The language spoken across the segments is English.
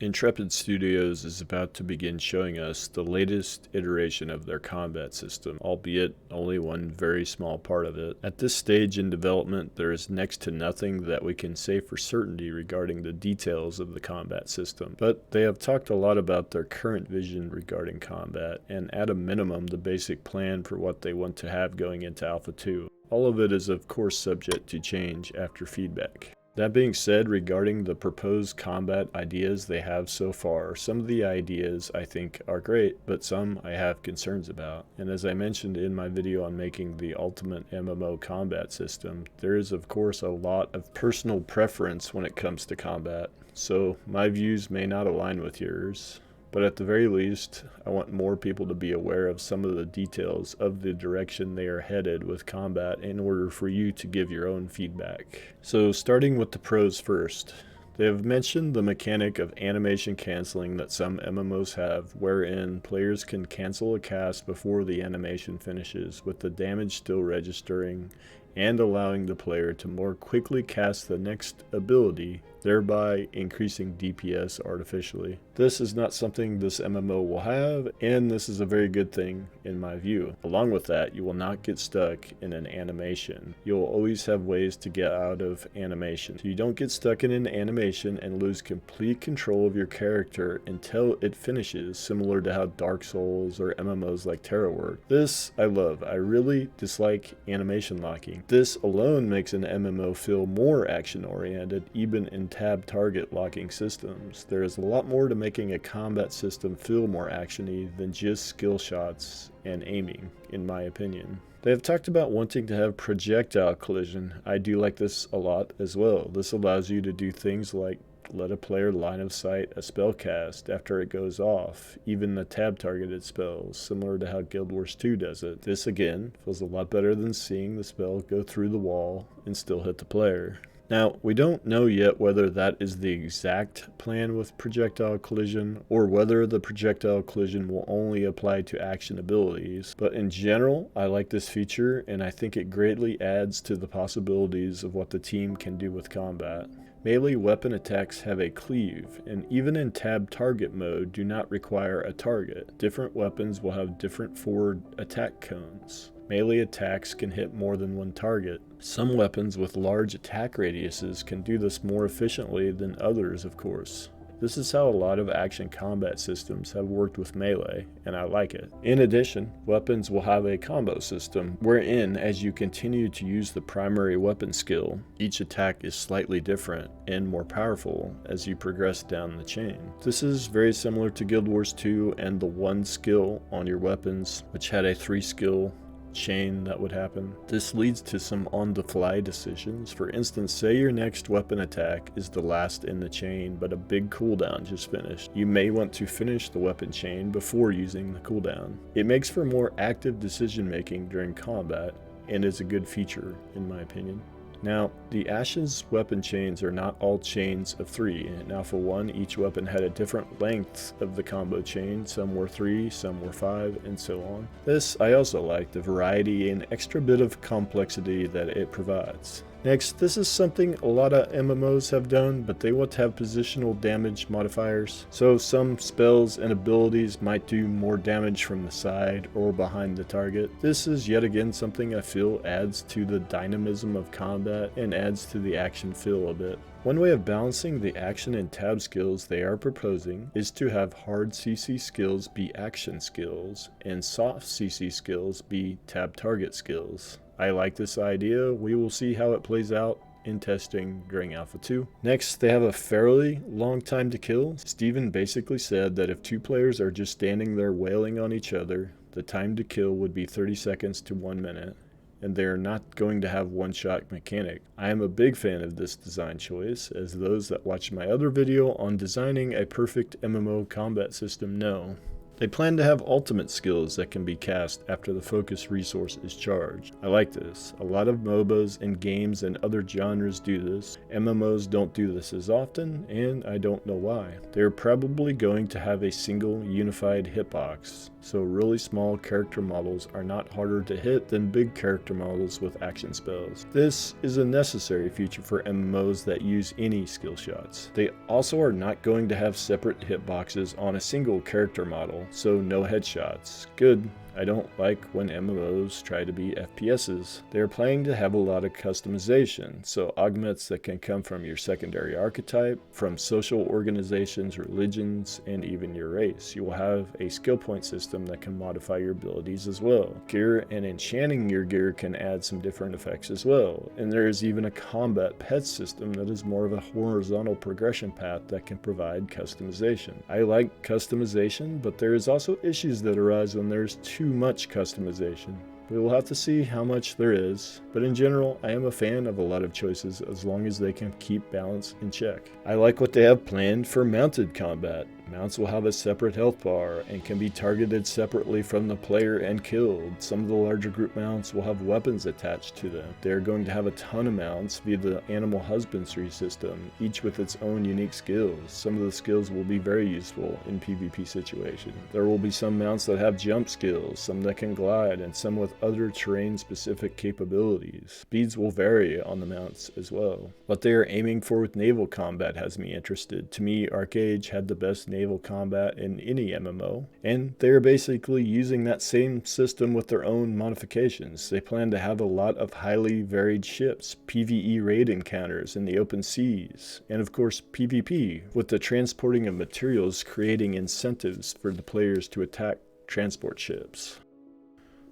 Intrepid Studios is about to begin showing us the latest iteration of their combat system, albeit only one very small part of it. At this stage in development, there is next to nothing that we can say for certainty regarding the details of the combat system, but they have talked a lot about their current vision regarding combat, and at a minimum the basic plan for what they want to have going into Alpha 2. All of it is of course subject to change after feedback. That being said, regarding the proposed combat ideas they have so far, some of the ideas I think are great, but some I have concerns about. And as I mentioned in my video on making the ultimate MMO combat system, there is of course a lot of personal preference when it comes to combat, so my views may not align with yours. But at the very least, I want more people to be aware of some of the details of the direction they are headed with combat in order for you to give your own feedback. So starting with the pros first. They have mentioned the mechanic of animation canceling that some MMOs have, wherein players can cancel a cast before the animation finishes, with the damage still registering and allowing the player to more quickly cast the next ability, thereby increasing DPS artificially. This is not something this MMO will have, and this is a very good thing in my view. Along with that, you will not get stuck in an animation. You'll always have ways to get out of animation. So you don't get stuck in an animation and lose complete control of your character until it finishes, similar to how Dark Souls or MMOs like Terra work. This I love. I really dislike animation locking. This alone makes an MMO feel more action oriented, even in tab target locking systems. There is a lot more to making a combat system feel more actiony than just skill shots and aiming, in my opinion. They have talked about wanting to have projectile collision. I do like this a lot as well. This allows you to do things like let a player line of sight a spell cast after it goes off, even the tab targeted spells, similar to how Guild Wars 2 does it. This again feels a lot better than seeing the spell go through the wall and still hit the player. Now, we don't know yet whether that is the exact plan with projectile collision, or whether the projectile collision will only apply to action abilities, but in general, I like this feature, and I think it greatly adds to the possibilities of what the team can do with combat. Melee weapon attacks have a cleave, and even in tab target mode do not require a target. Different weapons will have different forward attack cones. Melee attacks can hit more than one target. Some weapons with large attack radiuses can do this more efficiently than others, of course. This is how a lot of action combat systems have worked with melee, and I like it. In addition, weapons will have a combo system, wherein as you continue to use the primary weapon skill, each attack is slightly different and more powerful as you progress down the chain. This is very similar to Guild Wars 2 and the one skill on your weapons, which had a 3-skill chain that would happen. This leads to some on-the-fly decisions. For instance, say your next weapon attack is the last in the chain, but a big cooldown just finished. You may want to finish the weapon chain before using the cooldown. It makes for more active decision making during combat and is a good feature in my opinion. Now, the Ashes weapon chains are not all chains of 3. In Alpha 1, each weapon had a different length of the combo chain. Some were 3, some were 5, and so on. This I also like, the variety and extra bit of complexity that it provides. Next, this is something a lot of MMOs have done, but they want to have positional damage modifiers. So some spells and abilities might do more damage from the side or behind the target. This is yet again something I feel adds to the dynamism of combat and adds to the action feel a bit. One way of balancing the action and tab skills they are proposing is to have hard CC skills be action skills and soft CC skills be tab target skills. I like this idea. We will see how it plays out in testing during Alpha 2. Next, they have a fairly long time to kill. Steven basically said that if 2 players are just standing there wailing on each other, the time to kill would be 30 seconds to 1 minute. And they are not going to have one-shot mechanic. I am a big fan of this design choice, as those that watched my other video on designing a perfect MMO combat system know. They plan to have ultimate skills that can be cast after the focus resource is charged. I like this. A lot of MOBAs and games and other genres do this. MMOs don't do this as often, and I don't know why. They're probably going to have a single unified hitbox, so really small character models are not harder to hit than big character models with action spells. This is a necessary feature for MMOs that use any skill shots. They also are not going to have separate hitboxes on a single character model, so no headshots. Good. I don't like when MMOs try to be FPSs. They're planning to have a lot of customization, so augments that can come from your secondary archetype, from social organizations, religions, and even your race. You will have a skill point system that can modify your abilities as well. Gear and enchanting your gear can add some different effects as well, and there is even a combat pet system that is more of a horizontal progression path that can provide customization. I like customization, but there is also issues that arise when there's too much customization. We will have to see how much there is, but in general, I am a fan of a lot of choices as long as they can keep balance in check. I like what they have planned for mounted combat. Mounts will have a separate health bar and can be targeted separately from the player and killed. Some of the larger group mounts will have weapons attached to them. They are going to have a ton of mounts via the animal husbandry system, each with its own unique skills. Some of the skills will be very useful in PvP situations. There will be some mounts that have jump skills, some that can glide, and some with other terrain-specific capabilities. Speeds will vary on the mounts as well. What they are aiming for with naval combat has me interested. To me, Arcage had the best naval combat in any MMO, and they are basically using that same system with their own modifications. They plan to have a lot of highly varied ships, PvE raid encounters in the open seas, and of course PvP, with the transporting of materials creating incentives for the players to attack transport ships.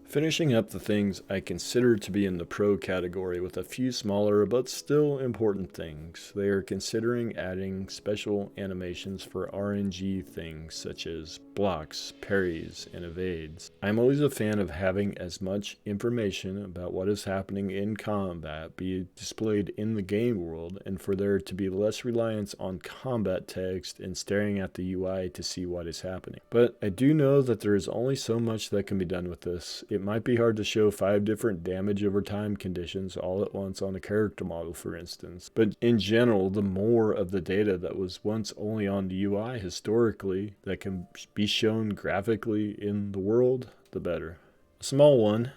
Finishing up the things I consider to be in the pro category with a few smaller but still important things. They are considering adding special animations for RNG things such as blocks, parries, and evades. I'm always a fan of having as much information about what is happening in combat be displayed in the game world, and for there to be less reliance on combat text and staring at the UI to see what is happening. But I do know that there is only so much that can be done with this. It might be hard to show 5 different damage over time conditions all at once on a character model, for instance. But in general, the more of the data that was once only on the UI historically that can be shown graphically in the world, the better. A small one,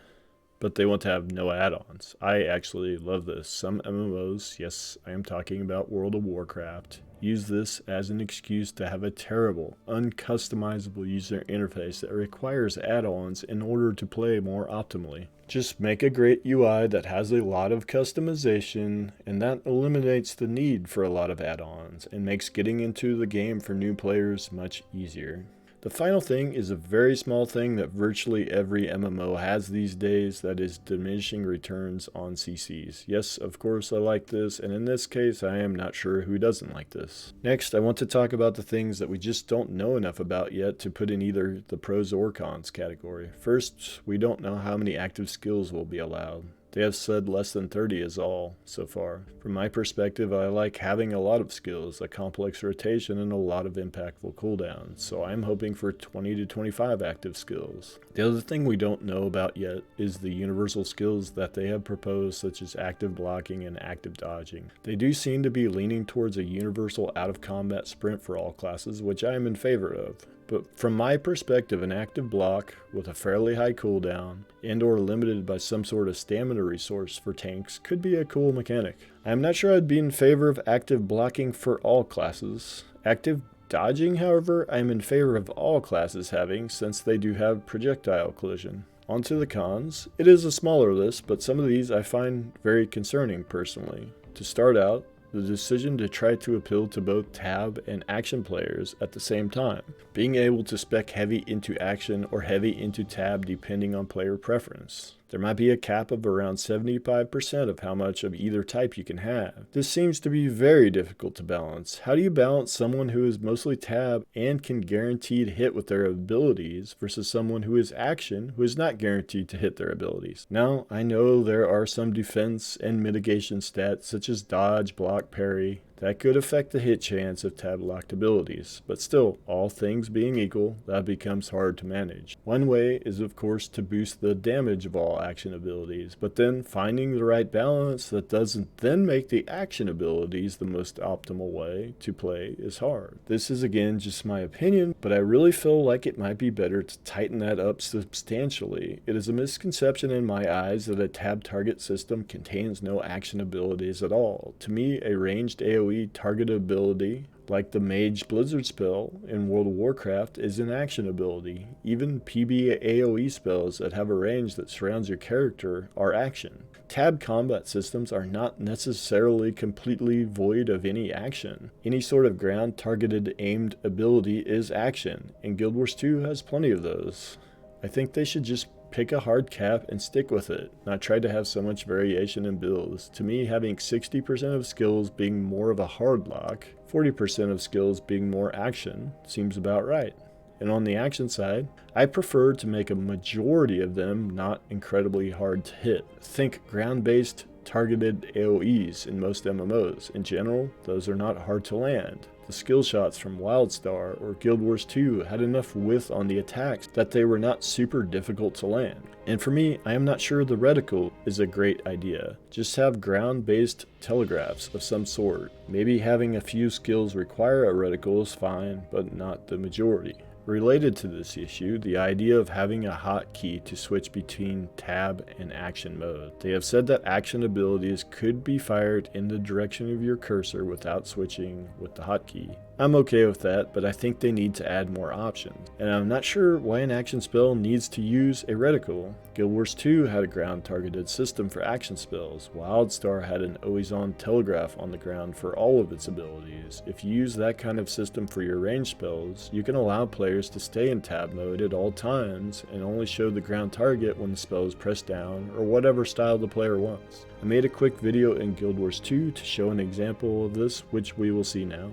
but they want to have no add-ons. I actually love this. Some MMOs, yes, I am talking about World of Warcraft, use this as an excuse to have a terrible, uncustomizable user interface that requires add-ons in order to play more optimally. Just make a great UI that has a lot of customization, and that eliminates the need for a lot of add-ons and makes getting into the game for new players much easier. The final thing is a very small thing that virtually every MMO has these days, that is diminishing returns on CCs. Yes, of course I like this, and in this case I am not sure who doesn't like this. Next, I want to talk about the things that we just don't know enough about yet to put in either the pros or cons category. First, we don't know how many active skills will be allowed. They have said less than 30 is all so far. From my perspective, I like having a lot of skills, a complex rotation, and a lot of impactful cooldowns, so I'm hoping for 20 to 25 active skills. The other thing we don't know about yet is the universal skills that they have proposed, such as active blocking and active dodging. They do seem to be leaning towards a universal out-of-combat sprint for all classes, which I am in favor of. But from my perspective, an active block with a fairly high cooldown and or limited by some sort of stamina resource for tanks could be a cool mechanic. I'm not sure I'd be in favor of active blocking for all classes. Active dodging, however, I'm in favor of all classes having, since they do have projectile collision. On to the cons. It is a smaller list, but some of these I find very concerning personally. To start out, the decision to try to appeal to both tab and action players at the same time. Being able to spec heavy into action or heavy into tab depending on player preference. There might be a cap of around 75% of how much of either type you can have. This seems to be very difficult to balance. How do you balance someone who is mostly tab and can guaranteed hit with their abilities versus someone who is action who is not guaranteed to hit their abilities? Now, I know there are some defense and mitigation stats such as dodge, block, parry That could affect the hit chance of tab locked abilities, but still, all things being equal, that becomes hard to manage. One way is of course to boost the damage of all action abilities, but then finding the right balance that doesn't then make the action abilities the most optimal way to play is hard. This is again just my opinion, but I really feel like it might be better to tighten that up substantially. It is a misconception in my eyes that a tab target system contains no action abilities at all. To me, a ranged AoE target ability like the Mage Blizzard spell in World of Warcraft is an action ability. Even PB AoE spells that have a range that surrounds your character are action. Tab combat systems are not necessarily completely void of any action. Any sort of ground targeted aimed ability is action, and Guild Wars 2 has plenty of those. I think they should just pick a hard cap and stick with it, not try to have so much variation in builds. To me, having 60% of skills being more of a hard lock, 40% of skills being more action seems about right. And on the action side, I prefer to make a majority of them not incredibly hard to hit. Think ground-based targeted AoEs in most MMOs. In general, those are not hard to land. The skill shots from WildStar or Guild Wars 2 had enough width on the attacks that they were not super difficult to land. And for me, I am not sure the reticle is a great idea. Just have ground-based telegraphs of some sort. Maybe having a few skills require a reticle is fine, but not the majority. Related to this issue, the idea of having a hotkey to switch between tab and action mode. They have said that action abilities could be fired in the direction of your cursor without switching with the hotkey. I'm okay with that, but I think they need to add more options. And I'm not sure why an action spell needs to use a reticle. Guild Wars 2 had a ground targeted system for action spells. WildStar had an always-on telegraph on the ground for all of its abilities. If you use that kind of system for your range spells, you can allow players to stay in tab mode at all times and only show the ground target when the spell is pressed down or whatever style the player wants. I made a quick video in Guild Wars 2 to show an example of this, which we will see now.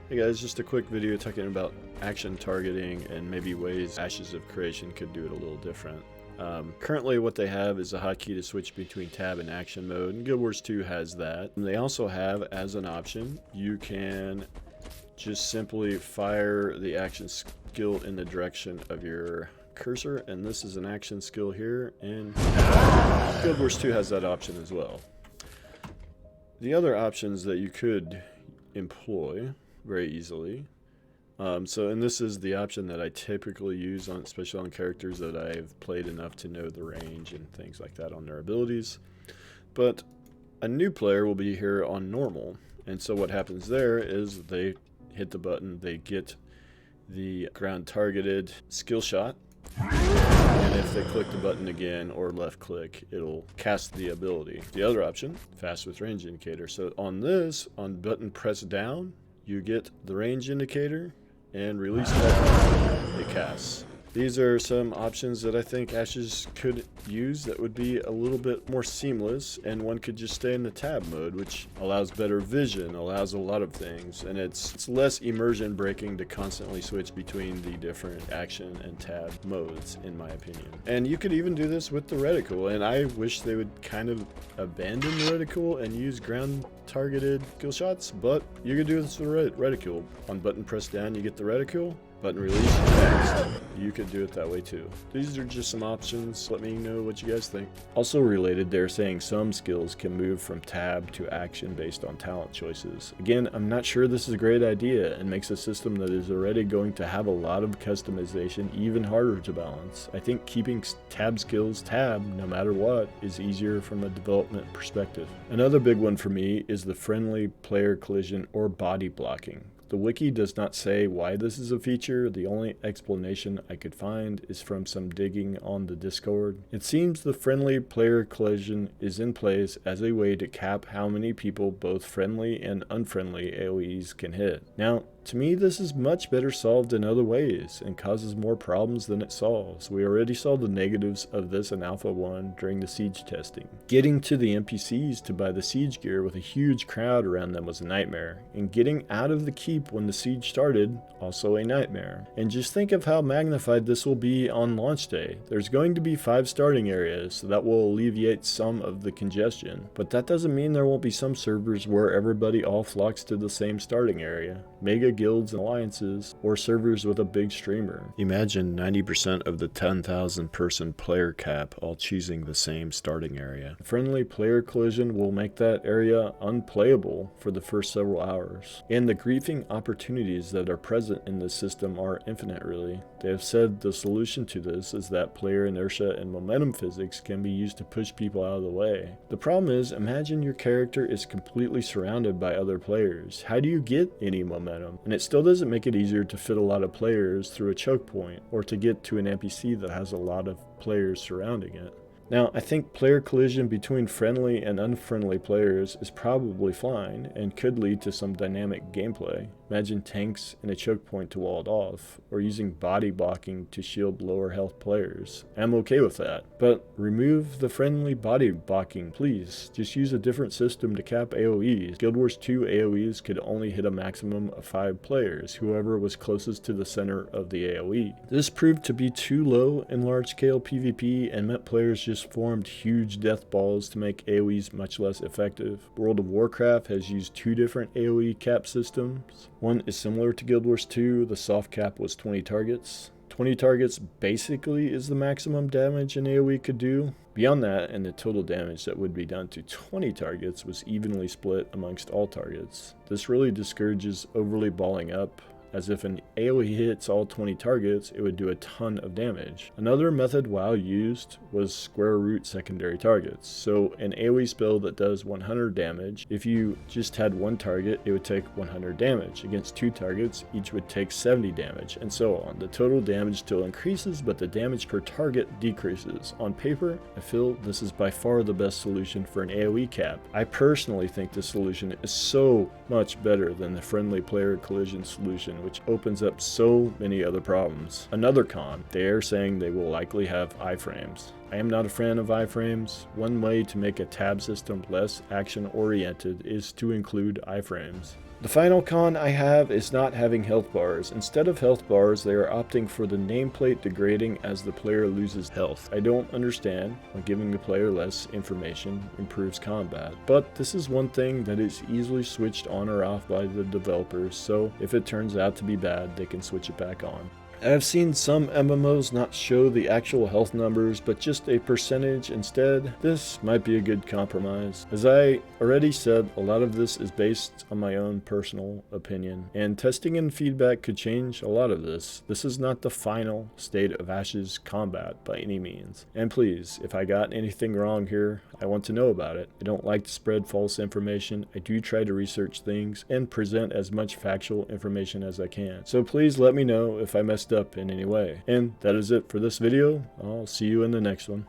Hey guys, just a quick video talking about action targeting and maybe ways Ashes of Creation could do it a little different. Currently what they have is a hotkey to switch between tab and action mode, and Guild Wars 2 has that. And they also have, as an option, you can just simply fire the action skill in the direction of your cursor, and this is an action skill here, and Guild Wars 2 has that option as well. The other options that you could employ very easily. And this is the option that I typically use, especially on characters that I've played enough to know the range and things like that on their abilities. But a new player will be here on normal, and so what happens there is they hit the button, they get the ground targeted skill shot, and if they click the button again or left click, it'll cast the ability. The other option, fast with range indicator. So on this, on button press down, you get the range indicator, and release button, it casts. These are some options that I think Ashes could use that would be a little bit more seamless, and one could just stay in the tab mode, which allows better vision, allows a lot of things, and it's less immersion breaking to constantly switch between the different action and tab modes, in my opinion. And you could even do this with the reticle, and I wish they would kind of abandon the reticle and use ground targeted kill shots, but you could do this with reticle. On button press down, you get the reticle. Button release, next. You could do it that way too. These are just some options. Let me know what you guys think. Also related, they're saying some skills can move from tab to action based on talent choices. Again, I'm not sure this is a great idea and makes a system that is already going to have a lot of customization even harder to balance. I think keeping tab skills tab, no matter what, is easier from a development perspective. Another big one for me is the friendly player collision or body blocking. The wiki does not say why this is a feature. The only explanation I could find is from some digging on the Discord. It seems the friendly player collision is in place as a way to cap how many people both friendly and unfriendly AoEs can hit. Now, To me, this is much better solved in other ways and causes more problems than it solves. We already saw the negatives of this in Alpha 1 during the siege testing. Getting to the NPCs to buy the siege gear with a huge crowd around them was a nightmare, and getting out of the keep when the siege started, also a nightmare. And just think of how magnified this will be on launch day. There's going to be 5 starting areas, so that will alleviate some of the congestion, but that doesn't mean there won't be some servers where everybody all flocks to the same starting area. Mega guilds and alliances, or servers with a big streamer. Imagine 90% of the 10,000 person player cap all choosing the same starting area. Friendly player collision will make that area unplayable for the first several hours. And the griefing opportunities that are present in this system are infinite really. They have said the solution to this is that player inertia and momentum physics can be used to push people out of the way. The problem is, imagine your character is completely surrounded by other players. How do you get any momentum? And it still doesn't make it easier to fit a lot of players through a choke point, or to get to an NPC that has a lot of players surrounding it. Now, I think player collision between friendly and unfriendly players is probably fine and could lead to some dynamic gameplay. Imagine tanks in a choke point to wall it off, or using body blocking to shield lower health players. I'm okay with that. But remove the friendly body blocking, please. Just use a different system to cap AoEs. Guild Wars 2 AoEs could only hit a maximum of 5 players, whoever was closest to the center of the AoE. This proved to be too low in large-scale PvP and meant players just formed huge death balls to make AoEs much less effective. World of Warcraft has used 2 different AoE cap systems. One is similar to Guild Wars 2, the soft cap was 20 targets. 20 targets basically is the maximum damage an AoE could do. Beyond that, and the total damage that would be done to 20 targets was evenly split amongst all targets. This really discourages overly balling up, as if an AoE hits all 20 targets, it would do a ton of damage. Another method WoW used was square root secondary targets. So an AoE spell that does 100 damage, if you just had 1 target, it would take 100 damage. Against 2 targets, each would take 70 damage, and so on. The total damage still increases, but the damage per target decreases. On paper, I feel this is by far the best solution for an AoE cap. I personally think this solution is so much better than the friendly player collision solution, which opens up so many other problems. Another con, they are saying they will likely have iframes. I am not a fan of iframes. One way to make a tab system less action-oriented is to include iframes. The final con I have is not having health bars. Instead of health bars, they are opting for the nameplate degrading as the player loses health. I don't understand why giving the player less information improves combat, but this is one thing that is easily switched on or off by the developers, so if it turns out to be bad, they can switch it back on. I've seen some MMOs not show the actual health numbers, but just a percentage instead. This might be a good compromise. As I already said, a lot of this is based on my own personal opinion, and testing and feedback could change a lot of this. This is not the final state of Ash's combat by any means. And please, if I got anything wrong here, I want to know about it. I don't like to spread false information. I do try to research things and present as much factual information as I can. So please let me know if I messed up in any way. And that is it for this video. I'll see you in the next one.